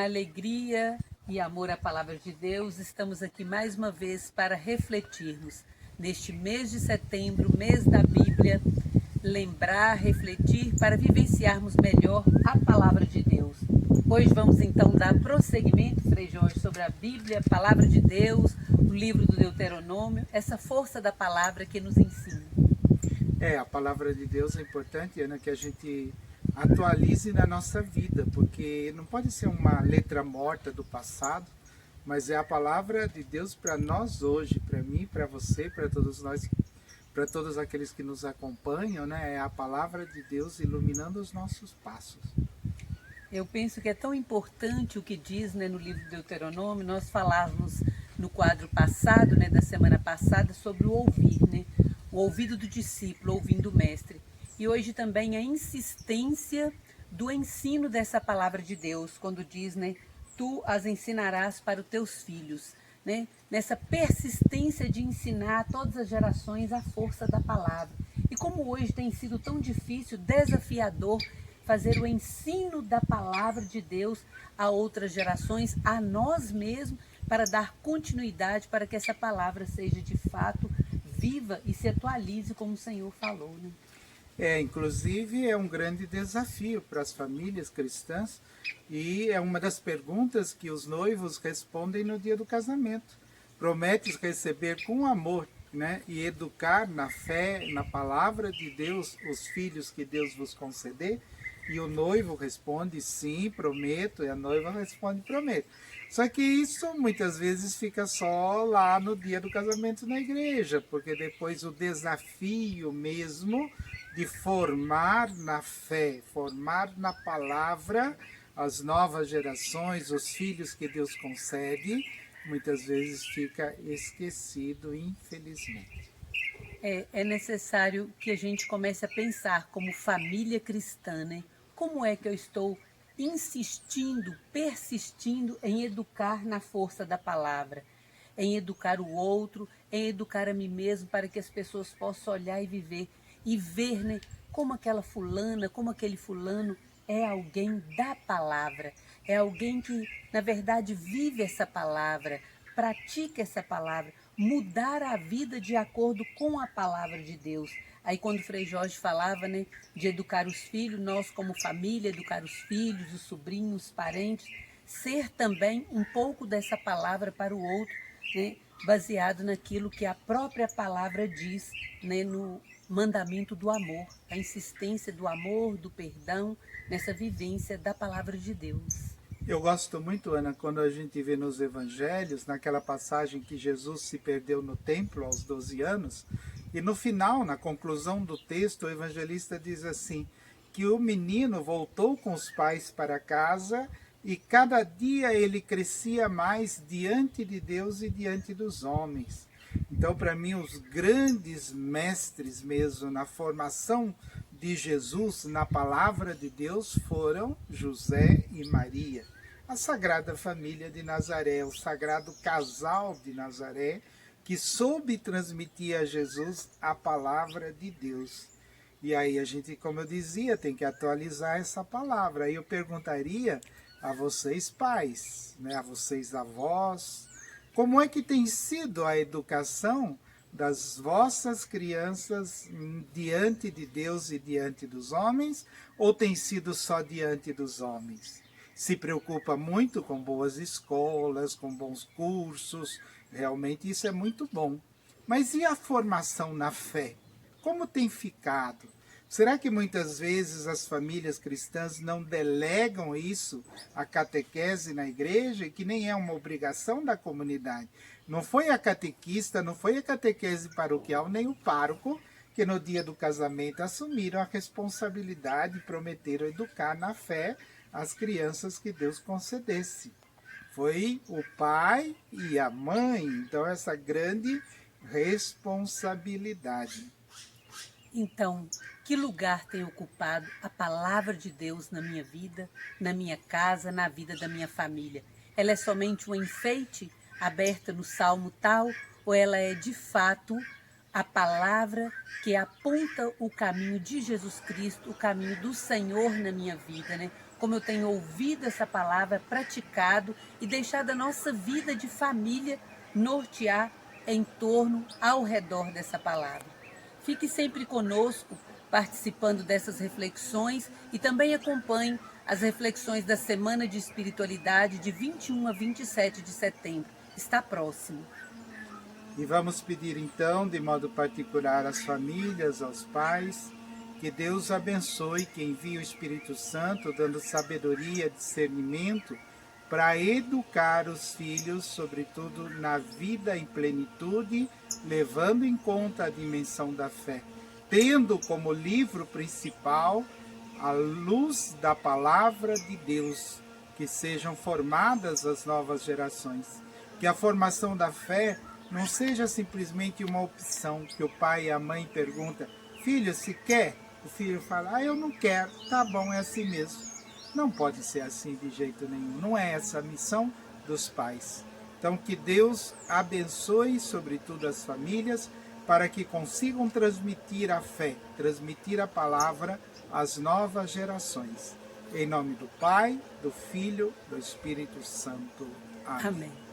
Na alegria e amor à palavra de Deus, estamos aqui mais uma vez para refletirmos neste mês de setembro, mês da Bíblia, lembrar, refletir para vivenciarmos melhor a palavra de Deus. Hoje vamos então dar prosseguimento, Frei Jorge, sobre a Bíblia, a palavra de Deus, o livro do Deuteronômio, essa força da palavra que nos ensina. A palavra de Deus é importante, Ana, que a gente atualize na nossa vida, porque não pode ser uma letra morta do passado, mas é a palavra de Deus para nós hoje, para mim, para você, para todos nós, para todos aqueles que nos acompanham, né? É a palavra de Deus iluminando os nossos passos. Eu penso que é tão importante o que diz, no livro do Deuteronômio. Nós falávamos no quadro passado, da semana passada, sobre o ouvir, o ouvido do discípulo, ouvindo o mestre. E hoje também a insistência do ensino dessa palavra de Deus, quando diz, tu as ensinarás para os teus filhos. Nessa persistência de ensinar a todas as gerações a força da palavra. E como hoje tem sido tão difícil, desafiador, fazer o ensino da palavra de Deus a outras gerações, a nós mesmos, para dar continuidade, para que essa palavra seja de fato viva e se atualize como o Senhor falou. Inclusive é um grande desafio para as famílias cristãs e é uma das perguntas que os noivos respondem no dia do casamento. Prometes receber com amor, e educar na fé, na palavra de Deus, os filhos que Deus vos conceder? E o noivo responde, sim, prometo, e a noiva responde, prometo. Só que isso muitas vezes fica só lá no dia do casamento na igreja, porque depois o desafio mesmo de formar na fé, formar na palavra as novas gerações, os filhos que Deus concede, muitas vezes fica esquecido, infelizmente. É necessário que a gente comece a pensar como família cristã, Como é que eu estou insistindo, persistindo em educar na força da palavra, em educar o outro, em educar a mim mesmo, para que as pessoas possam olhar e viver e ver, como aquela fulana, como aquele fulano é alguém da palavra, é alguém que, na verdade, vive essa palavra, pratica essa palavra, mudar a vida de acordo com a palavra de Deus. Aí quando o Frei Jorge falava, de educar os filhos, nós como família, educar os filhos, os sobrinhos, os parentes, ser também um pouco dessa palavra para o outro, baseado naquilo que a própria palavra diz, no mandamento do amor, a insistência do amor, do perdão, nessa vivência da palavra de Deus. Eu gosto muito, Ana, quando a gente vê nos evangelhos, naquela passagem que Jesus se perdeu no templo aos 12 anos, e no final, na conclusão do texto, o evangelista diz assim, que o menino voltou com os pais para casa e cada dia ele crescia mais diante de Deus e diante dos homens. Então, para mim, os grandes mestres mesmo na formação de Jesus, na palavra de Deus, foram José e Maria. A Sagrada Família de Nazaré, o Sagrado Casal de Nazaré, que soube transmitir a Jesus a palavra de Deus. E aí a gente, como eu dizia, tem que atualizar essa palavra. Aí eu perguntaria a vocês pais, a vocês avós, como é que tem sido a educação das vossas crianças diante de Deus e diante dos homens, ou tem sido só diante dos homens? Se preocupa muito com boas escolas, com bons cursos, realmente isso é muito bom. Mas e a formação na fé? Como tem ficado? Será que muitas vezes as famílias cristãs não delegam isso à catequese na igreja, que nem é uma obrigação da comunidade? Não foi a catequista, não foi a catequese paroquial, nem o pároco, que no dia do casamento assumiram a responsabilidade e prometeram educar na fé as crianças que Deus concedesse. Foi o pai e a mãe, então essa grande responsabilidade. Então, que lugar tem ocupado a palavra de Deus na minha vida, na minha casa, na vida da minha família? Ela é somente um enfeite aberta no salmo tal, ou ela é de fato a palavra que aponta o caminho de Jesus Cristo, o caminho do Senhor na minha vida, né? Como eu tenho ouvido essa palavra, praticado e deixado a nossa vida de família nortear em torno, ao redor dessa palavra. Fique sempre conosco, participando dessas reflexões e também acompanhe as reflexões da Semana de Espiritualidade de 21 a 27 de setembro. Está próximo. E vamos pedir então, de modo particular, às famílias, aos pais, que Deus abençoe, que envie o Espírito Santo, dando sabedoria, discernimento, para educar os filhos, sobretudo na vida em plenitude, levando em conta a dimensão da fé, tendo como livro principal a luz da palavra de Deus, que sejam formadas as novas gerações. Que a formação da fé não seja simplesmente uma opção, que o pai e a mãe perguntam, filho, se quer? O filho fala, eu não quero, tá bom, é assim mesmo. Não pode ser assim de jeito nenhum, não é essa a missão dos pais. Então que Deus abençoe sobretudo as famílias, para que consigam transmitir a fé, transmitir a palavra às novas gerações. Em nome do Pai, do Filho, do Espírito Santo. Amém. Amém.